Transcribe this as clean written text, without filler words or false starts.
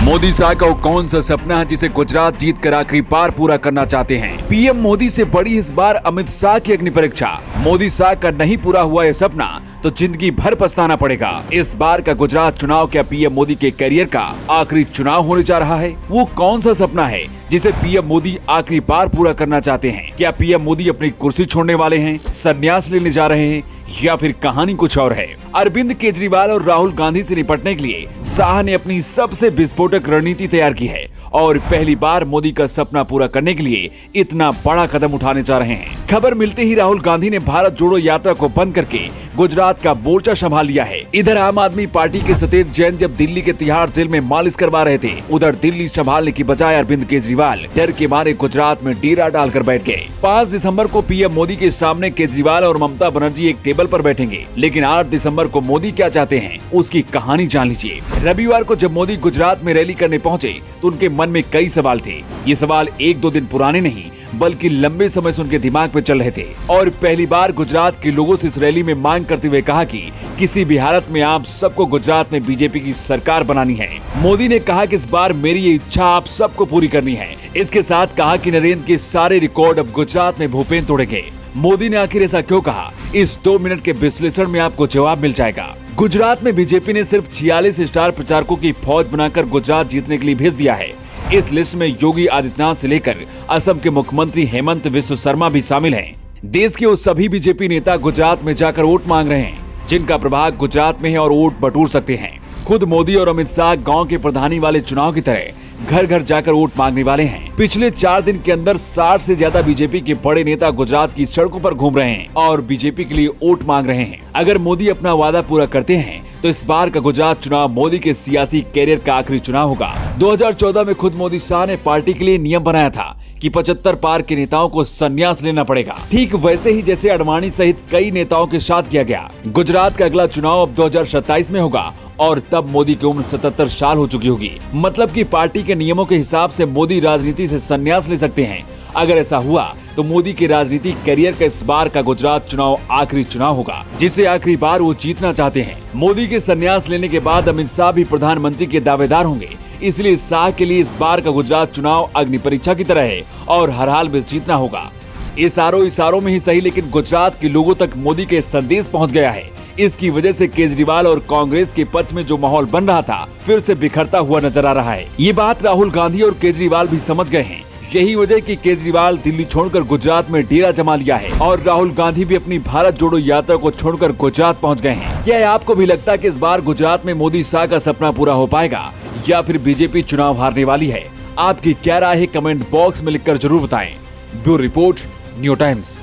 मोदी शाह का वो कौन सा सपना है जिसे गुजरात जीत कर आखिरी बार पूरा करना चाहते हैं? पीएम मोदी से बड़ी इस बार अमित शाह की अग्नि परीक्षा। मोदी शाह का नहीं पूरा हुआ ये सपना तो जिंदगी भर पछताना पड़ेगा। इस बार का गुजरात चुनाव क्या पीएम मोदी के करियर का आखिरी चुनाव होने जा रहा है? वो कौन सा सपना है जिसे पीएम मोदी आखिरी बार पूरा करना चाहते हैं? क्या पीएम मोदी अपनी कुर्सी छोड़ने वाले हैं, संन्यास लेने जा रहे हैं, या फिर कहानी कुछ और है? अरविंद केजरीवाल और राहुल गांधी से निपटने के लिए शाह ने अपनी सबसे विस्फोटक रणनीति तैयार की है और पहली बार मोदी का सपना पूरा करने के लिए इतना बड़ा कदम उठाने जा रहे हैं। खबर मिलते ही राहुल गांधी ने भारत जोड़ो यात्रा को बंद करके गुजरात का मोर्चा संभाल लिया है। इधर आम आदमी पार्टी के सतेज जैन जब दिल्ली के तिहाड़ जेल में मालिश करवा रहे थे, उधर दिल्ली संभालने की बजाय अरविंद केजरीवाल डर के मारे गुजरात में डेरा डालकर बैठ गए। 5 दिसंबर को पीएम मोदी के सामने केजरीवाल और ममता बनर्जी एक टेबल पर बैठेंगे, लेकिन 8 दिसंबर को मोदी क्या चाहते हैं उसकी कहानी जान लीजिए। रविवार को जब मोदी गुजरात में रैली करने पहुंचे तो उनके मन में कई सवाल थे। ये सवाल 1-2 दिन पुराने नहीं बल्कि लंबे समय से उनके दिमाग में चल रहे थे और पहली बार गुजरात के लोगों से इस रैली में मांग करते हुए कहा कि किसी भी हालत में आप सबको गुजरात में बीजेपी की सरकार बनानी है। मोदी ने कहा कि इस बार मेरी ये इच्छा आप सबको पूरी करनी है। इसके साथ कहा कि नरेंद्र के सारे रिकॉर्ड अब गुजरात में भूपेंद्र तोड़ेंगे। मोदी ने आखिर ऐसा क्यों कहा, इस 2 मिनट के विश्लेषण में आपको जवाब मिल जाएगा। गुजरात में बीजेपी ने सिर्फ 46 स्टार प्रचारकों की फौज बनाकर गुजरात जीतने के लिए भेज दिया है। इस लिस्ट में योगी आदित्यनाथ से लेकर असम के मुख्यमंत्री हेमंत बिस्वा शर्मा भी शामिल हैं। देश के वो सभी बीजेपी नेता गुजरात में जाकर वोट मांग रहे हैं जिनका प्रभाव गुजरात में है और वोट बटोर सकते हैं। खुद मोदी और अमित शाह गांव के प्रधानी वाले चुनाव की तरह घर घर जाकर वोट मांगने वाले हैं। पिछले 4 दिन के अंदर 60 से ज्यादा बीजेपी के बड़े नेता गुजरात की सड़कों पर घूम रहे हैं और बीजेपी के लिए वोट मांग रहे हैं। अगर मोदी अपना वादा पूरा करते हैं तो इस बार का गुजरात चुनाव मोदी के सियासी कैरियर का आखिरी चुनाव होगा। 2014 में खुद मोदी शाह ने पार्टी के लिए नियम बनाया था कि 75 पार के नेताओं को संन्यास लेना पड़ेगा। ठीक वैसे ही जैसे अडवाणी सहित कई नेताओं के साथ किया गया। गुजरात का अगला चुनाव अब 2027 में होगा और तब मोदी की उम्र 77 साल हो चुकी होगी। मतलब कि पार्टी के नियमों के हिसाब से मोदी राजनीति से संन्यास ले सकते हैं। अगर ऐसा हुआ तो मोदी के राजनीतिक करियर का इस बार का गुजरात चुनाव आखिरी चुनाव होगा जिसे आखिरी बार वो जीतना चाहते हैं। मोदी के संन्यास लेने के बाद अमित शाह भी प्रधानमंत्री के दावेदार होंगे, इसलिए शाह के लिए इस बार का गुजरात चुनाव अग्नि परीक्षा की तरह है और हर हाल में जीतना होगा। इशारों में ही सही, लेकिन गुजरात के लोगों तक मोदी के संदेश पहुंच गया है। इसकी वजह से केजरीवाल और कांग्रेस के पक्ष में जो माहौल बन रहा था फिर से बिखरता हुआ नजर आ रहा है। ये बात राहुल गांधी और केजरीवाल भी समझ गए हैं। यही वजह कि केजरीवाल दिल्ली छोड़कर गुजरात में डेरा जमा लिया है और राहुल गांधी भी अपनी भारत जोड़ो यात्रा को छोड़कर गुजरात पहुंच गए हैं। क्या आपको भी लगता है कि इस बार गुजरात में मोदी शाह का सपना पूरा हो पाएगा या फिर बीजेपी चुनाव हारने वाली है? आपकी क्या राय है कमेंट बॉक्स में लिखकर जरूर बताएं। Bureau report, new times.